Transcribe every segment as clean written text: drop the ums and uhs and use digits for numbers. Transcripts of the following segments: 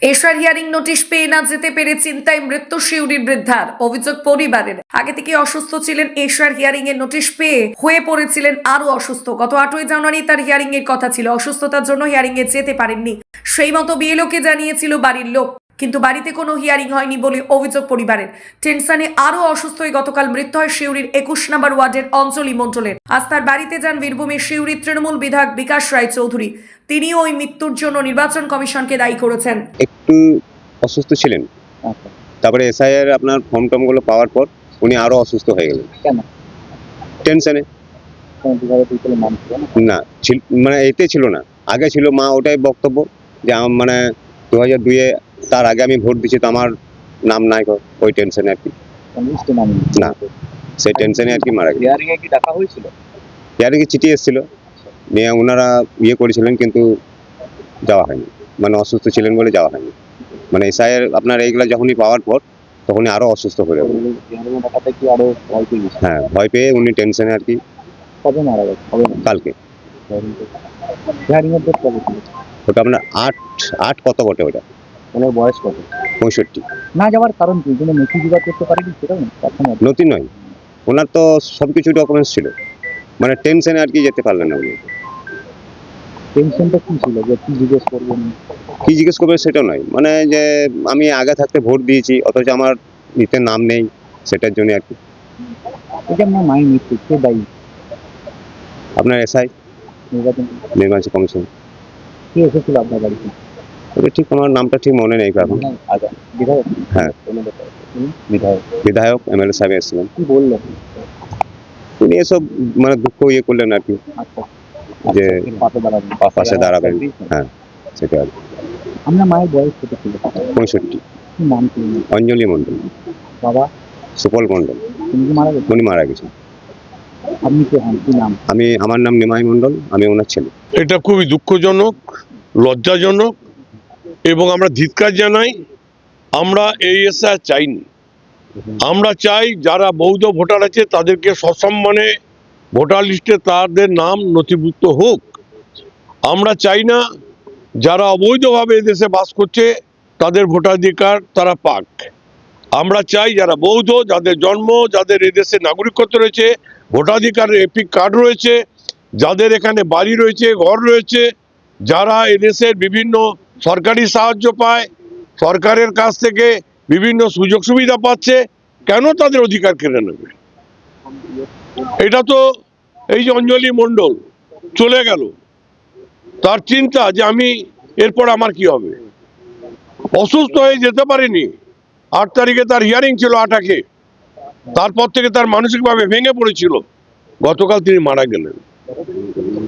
এশার hearing notice পেয়ে না যেতে পেরে চিন্তায় মৃত্যু শিউরির বৃদ্ধার। অভিযোগ পরিবারের, আগে থেকে অসুস্থ ছিলেন, এশার হিয়ারিং এর নোটিশ পেয়ে হয়ে পড়েছিলেন আরো অসুস্থ। গত 8ই জানুয়ারি তার হিয়ারিং এর কথা ছিল, অসুস্থতার জন্য হিয়ারিং এ যেতে পারেননি। সেই মতো বিএলওকে জানিয়েছিল বাড়ির লোক, কিন্তু বাড়িতে কোনো হিয়ারিং হয়নি বলে অভিযোগ পরিবারের। টেনশনে আরো অসুস্থ হয়ে গতকাল মৃত্যু হয় শিউরির 21 নম্বর ওয়ার্ডের অঞ্জলি মণ্ডলের। আজ তার বাড়িতে যান বীরভূমের শিউরির তৃণমূল বিধায়ক বিকাশ রায় চৌধুরী। তিনিও ওই মৃত্যুর জন্য নির্বাচন কমিশনকে দায়ী করেছেন। একটু অসুস্থ ছিলেন, তারপরে এসআইআর আপনার ফর্ম টর্ম গুলো পাওয়ার পর উনি আরো অসুস্থ হয়ে গেলেন। কেন? টেনশনে না, মানে এতে ছিল না, আগে ছিল। মা ওটাই বক্তব্য যে মানে 2002-এ তার আগে আমি ভোট দিচ্ছি, তো আমার নাম নাই, ওই টেনশনে আর কি। না, সেই টেনশনে আর কি মারা গেল। হিয়ারিং এ কি ডাকা হয়েছিল? হিয়ারিং এ চিঠি এসেছিল, নিয়ে ওনারা করেছিলেন, কিন্তু যাওয়া হয়নি। মানে অসুস্থ ছিলেন বলে যাওয়া হয়নি। মানে এসআইআর আপনার এইগুলা যখনই পাওয়ার পর তখনই আরো অসুস্থ হয়ে গেল। হ্যাঁ, ভয় পেয়ে উনি টেনশনে আর কি। কবে মারা গেছে? কালকে। হিয়ারিং এর ডেট কবে ছিল? ওটা আপনার 8 কত বটে ওটা? ওনার বয়স কত? 65। না যাওয়ার কারণ কি? কোনো নথি জোগাড় করতে পারেনি সেটাও না? নতুন নয়, ওনার তো সবকিছু ডকুমেন্টস ছিল, মানে টেনশনে আর কি যেতে পারলেন না উনি। টেনশনটা কি ছিল যে কি জিজ্ঞেস করবেন? কি জিজ্ঞেস করবে সেটা নয়, মানে যে আমি আগে থাকতে ভোট দিয়েছি অথচ আমার নিতে নাম নেই, সেটার জন্য আর কি। এটা আপনার মায়ের মৃত্যু কে দায়ী? আপনার এসআই নির্বাচন কমিশন। কে এসেছিল আপনার বাড়িতে? ওটা ঠিক আমার নামটা ঠিক মনে নেই এখন। আচ্ছা, বিধায়ক? হ্যাঁ, বিধায়ক এমএলএ সাহেব এসেছিলেন। কি বললেন? উনি এসব মানে দুঃখ করলেন আর কি, আচ্ছা, যে পাশে দাঁড়াবেন। হ্যাঁ, সেটা আর কি। আপনার মায়ের বয়স কত ছিল? 65। কি নাম ছিল? অঞ্জলি মণ্ডল। বাবা? সুপল মণ্ডল। তিনি কি মারা গেছেন? উনি মারা গেছেন। আপনি কে হন? কি নাম? আমার নাম নিমাই মণ্ডল, আমি ওনার ছেলে। এটা খুবই দুঃখজনক, লজ্জাজনক, এবং আমরা ধিক্কার জানাই। আমরা এই এসআইআর চাইনি। আমরা চাই যারা বৈধ ভোটার আছে তাদেরকে সসম্মানে ভোটার লিস্টে তাদের নাম নথিভুক্ত হোক। আমরা চাই না যারা অবৈধভাবে এদেশে বাস করছে তাদের ভোটাধিকার তারা পাক। আমরা চাই যারা বৈধ, যাদের জন্ম, যাদের এদেশে নাগরিকত্ব রয়েছে, ভোটাধিকারের এপিক কার্ড রয়েছে, যাদের এখানে বাড়ি রয়েছে, ঘর রয়েছে, যারা এদেশের বিভিন্ন সরকারি সাহায্য পায়, সরকারের কাছ থেকে বিভিন্ন সুযোগ সুবিধা পাচ্ছে, কেন তাদের অধিকার কেড়ে নেবে? এটা তো এই যে অঞ্জলি মণ্ডল চলে গেল, তার চিন্তা যে আমি এরপর আমার কি হবে। অসুস্থ হয়ে যেতে পারেনি। 8 তারিখে তার হিয়ারিং ছিল 8-এ, তারপর থেকে তার মানসিকভাবে ভেঙে পড়েছিল। গতকাল তিনি মারা গেলেন।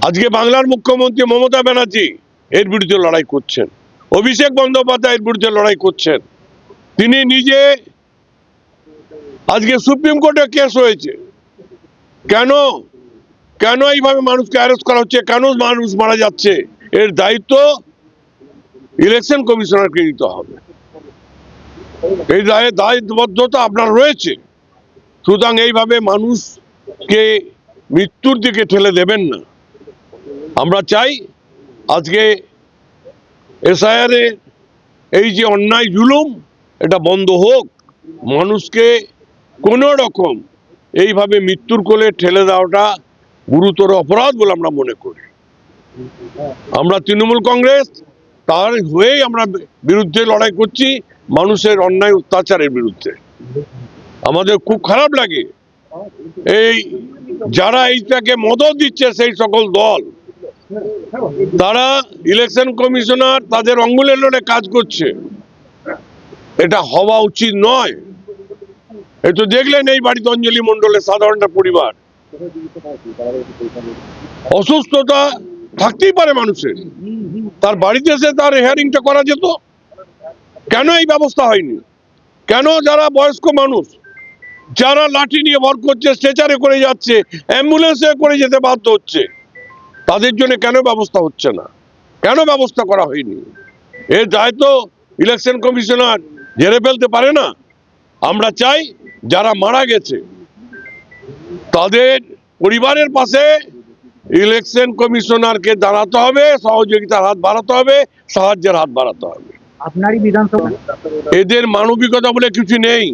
আজকে বাংলার মুখ্যমন্ত্রী মমতা ব্যানার্জি এর বিরুদ্ধে লড়াই করছেন, অভিষেক বন্দ্যোপাধ্যায় এর বিরুদ্ধে লড়াই করছেন। তিনি নিজে আজকে সুপ্রিম কোর্টে কেস হয়েছে, কেন কেন এইভাবে মানুষকে অ্যারেস্ট করা হচ্ছে, কেন মানুষ মারা যাচ্ছে, এর দায়িত্ব ইলেকশন কমিশনারকে নিতে হবে। এই দায়বদ্ধতা আপনার রয়েছে, সুতরাং এইভাবে মানুষকে মৃত্যুর দিকে ঠেলে দেবেন না। আমরা চাই আজকে এসআইআর এই যে অন্যায় জুলুম এটা বন্ধ হোক। মানুষকে কোনো রকম এইভাবে মৃত্যুর কোলে ঠেলে দেওয়াটা গুরুতর অপরাধ বলে আমরা মনে করি। আমরা তৃণমূল কংগ্রেস তার হয়েই আমরা বিরুদ্ধে লড়াই করছি, মানুষের অন্যায় অত্যাচারের বিরুদ্ধে। আমাদের খুব খারাপ লাগে এই যারা এইটাকে মদত দিচ্ছে, সেই সকল দল, তারা ইলেকশন কমিশনার তাদের অঙ্গুলের লড়ে কাজ করছে। এটা হওয়া উচিত নয়। এই তো দেখলেন এই বাড়িতে অঞ্জলি মণ্ডলের সাধারণ একটা পরিবার, অসুস্থতা থাকতেই পারে মানুষের, তার বাড়িতে এসে তার হিয়ারিংটা করা যেত, কেন এই ব্যবস্থা হয়নি? কেন যারা বয়স্ক মানুষ, যারা লাঠি নিয়ে ভর করছে, স্ট্রেচারে করে যাচ্ছে, অ্যাম্বুলেন্সে করে যেতে বাধ্য হচ্ছে, তাদের জন্য কেন ব্যবস্থা হচ্ছে না? কেন ব্যবস্থা করা হয়নি? এর দায়িত্ব ইলেকশন কমিশনার ঝেড়ে ফেলতে পারে না। আমরা চাই যারা মারা গেছে তাদের পরিবারের পাশে ইলেকশন কমিশনারকে দাঁড়াতে হবে, সহযোগিতার হাত বাড়াতে হবে, সাহায্যের হাত বাড়াতে হবে। আপনারই বিধানসভা। এদের মানবিকতা বলে কিছু নেই।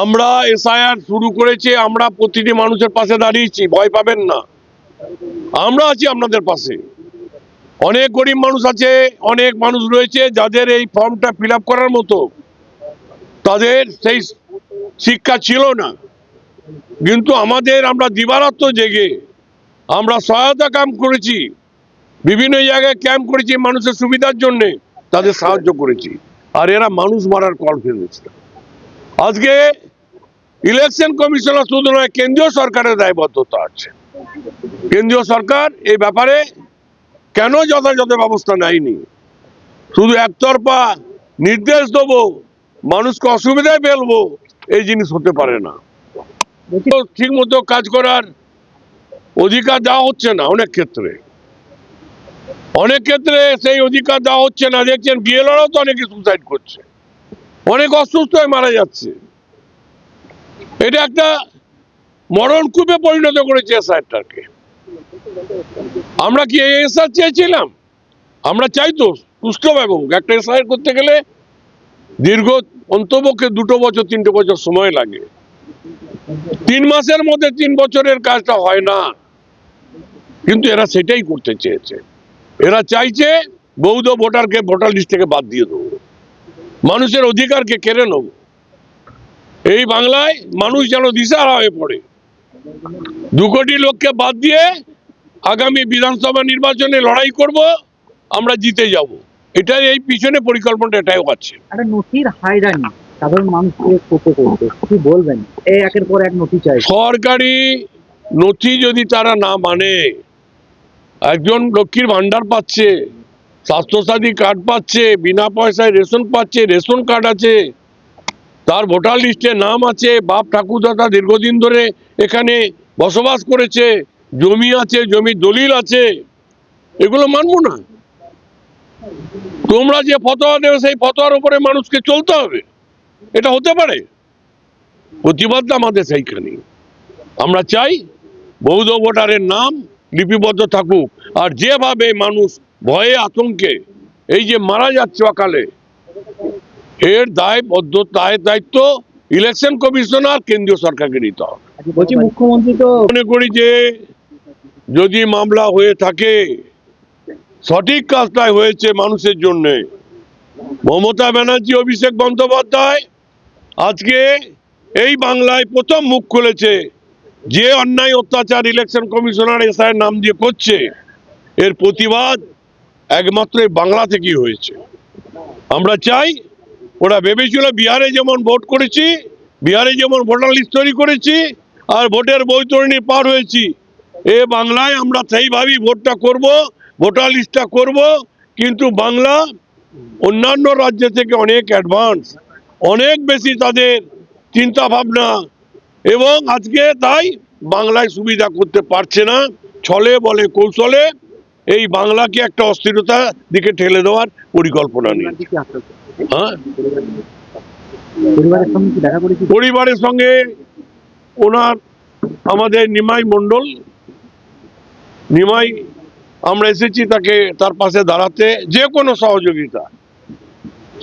আমরা এসআইআর শুরু করেছে, আমরা প্রতিটি মানুষের পাশে দাঁড়িয়েছি, ভয় পাবেন না, আমরা আছি আপনাদের পাশে। অনেক গরিব মানুষ আছে, অনেক মানুষ রয়েছে যাদের এই ফর্মটা ফিল আপ করার মতো তাদের সেই শিক্ষা ছিল না, কিন্তু আমরা দিবারাত্র জেগে আমরা সহায়তা ক্যাম্প করেছি, বিভিন্ন জায়গায় ক্যাম্প করেছি, মানুষের সুবিধার জন্য তাদের সাহায্য করেছি, আর এরা মানুষ মারার কল ফেলেছে। আজকে ইলেকশন কমিশনার শুধু নয়, কেন্দ্রীয় সরকারের দায়বদ্ধতা আছে। কেন্দ্রীয় সরকার এই ব্যাপারে কেন যথাযথ ব্যবস্থা নেয়নি? শুধু একতরফা নির্দেশ দেবো, মানুষকে অসুবিধায় ফেলবো, এই জিনিস হতে পারে না। ঠিক মতো কাজ করার অধিকার দেওয়া হচ্ছে না, অনেক ক্ষেত্রে সেই অধিকার দেওয়া হচ্ছে না। দেখছেন বিএলআরও তো অনেকে সুসাইড করছে, অনেক অসুস্থ হয়ে মারা যাচ্ছে। এটা একটা মরণকূপে পরিণত করেছে এসআইআরটাকে। আমরা কি এই এসআইআর চেয়েছিলাম? আমরা চাই তো সুষ্ঠুভাবে হোক। একটা এসআইআর করতে গেলে দীর্ঘ অন্তপক্ষে 2 বছর 3 বছর সময় লাগে। 3 মাসের মধ্যে 3 বছরের কাজটা হয় না, কিন্তু এরা সেটাই করতে চেয়েছে। এরা চাইছে বৈধ ভোটারকে ভোটার লিস্ট থেকে বাদ দিয়ে দেবো, মানুষের অধিকারকে কেড়ে নেব। এই বাংলায় মানুষ যেন দিশাহারা হয়ে পড়ে। 2 কোটি লোককে বাদ দিয়ে আগামী বিধানসভা নির্বাচনে লড়াই করব, আমরা জিতে যাব। এটাই এই পিছনে পরিকল্পনাটা এটাও আছে। একটা নথির হায়রানি সাধারণ মানুষকে করতে কি বলবেন? এই একের পর এক নথি চাই। সরকারি নথি যদি তারা না মানে, একজন লক্ষ্মীর ভান্ডার পাচ্ছে, স্বাস্থ্যসাথী কার্ড পাচ্ছে, বিনা পয়সায় রেশন পাচ্ছে, রেশন কার্ড আছে, তার ভোটার লিস্টে নাম আছে, বাপ ঠাকুরদাদা দীর্ঘদিন ধরে এখানে বসবাস করেছে, জমি আছে, জমির দলিল আছে, এগুলো মানবো না? তোমরা যে ফতোয়া দেবে সেই ফতোয়ার উপরে মানুষকে চলতে হবে, এটা হতে পারে? প্রতিবাদ আমাদের সেইখানে। আমরা চাই বৈধ ভোটারের নাম লিপিবদ্ধ থাকুক, আর যেভাবে মানুষ ভয়ে আতঙ্কে এই যে মারা যাচ্ছে অকালে, এর দায়িত্ব ইলেকশন কমিশনার কেন্দ্রীয় সরকারকে নিতে হবে। বলছি মুখ্যমন্ত্রী তো মনে করি যে যদি মামলা হয়ে থাকে, সঠিক কাজটাই হয়েছে মানুষের জন্য। মমতা ব্যানার্জি, অভিষেক বন্দ্যোপাধ্যায় আজকে এই বাংলায় প্রথম মুখ খুলেছে। যে অন্যায় অত্যাচার ইলেকশন কমিশনার এসআইয়ের নাম দিয়ে করছে, এর প্রতিবাদ একমাত্র বাংলা থেকেই হয়েছে। আমরা চাই, ওরা ভেবেছিল বিহারে যেমন ভোট করেছি, বিহারে যেমন ভোটার লিস্ট তৈরি করেছি আর ভোটের বৈতরণী পার হয়েছি, এ বাংলায় আমরা সেইভাবেই ভোটটা করব, ভোটার লিস্টটা করব। কিন্তু বাংলা অন্যান্য রাজ্য থেকে অনেক অ্যাডভান্স, অনেক বেশি তাদের চিন্তা ভাবনা, এবং আজকে তাই বাংলায় সুবিধা করতে পারছে না। ছলে বলে কৌশলে এই বাংলাকে একটা অস্থিরতার দিকে ঠেলে দেওয়ার পরিকল্পনা নিয়ে। হ্যাঁ, পরিবারের সঙ্গে কি দেখা করেছি? পরিবারের সঙ্গে আমাদের নিমাই মণ্ডল, নিমাই, আমরা এসেছি তার পাশে দাঁড়াতে। যে কোনো সহযোগিতা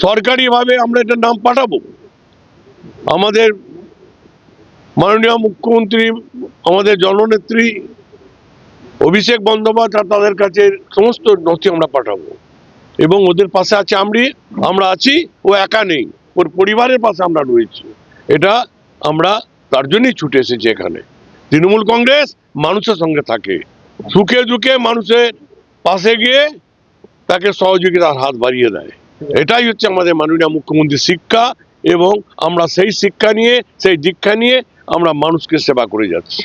সরকারিভাবে আমরা এটার নাম পাঠাবো। আমাদের মাননীয় মুখ্যমন্ত্রী, আমাদের জননেত্রী অভিষেক বন্দ্যোপাধ্যায়, তাদের কাছে সমস্ত নথি আমরা পাঠাবো, এবং ওদের পাশে আছে আমরা আছি। ও একা নেই, ওর পরিবারের পাশে আমরা রয়েছি। এটা আমরা তার জন্যই ছুটে এসেছি এখানে। তৃণমূল কংগ্রেস মানুষের সঙ্গে থাকে, সুখে দুঃখে মানুষের পাশে গিয়ে তাকে সহযোগিতার হাত বাড়িয়ে দেয়। এটাই হচ্ছে আমাদের মাননীয় মুখ্যমন্ত্রীর শিক্ষা, এবং আমরা সেই শিক্ষা নিয়ে, সেই দীক্ষা নিয়ে আমরা মানুষকে সেবা করে যাচ্ছি।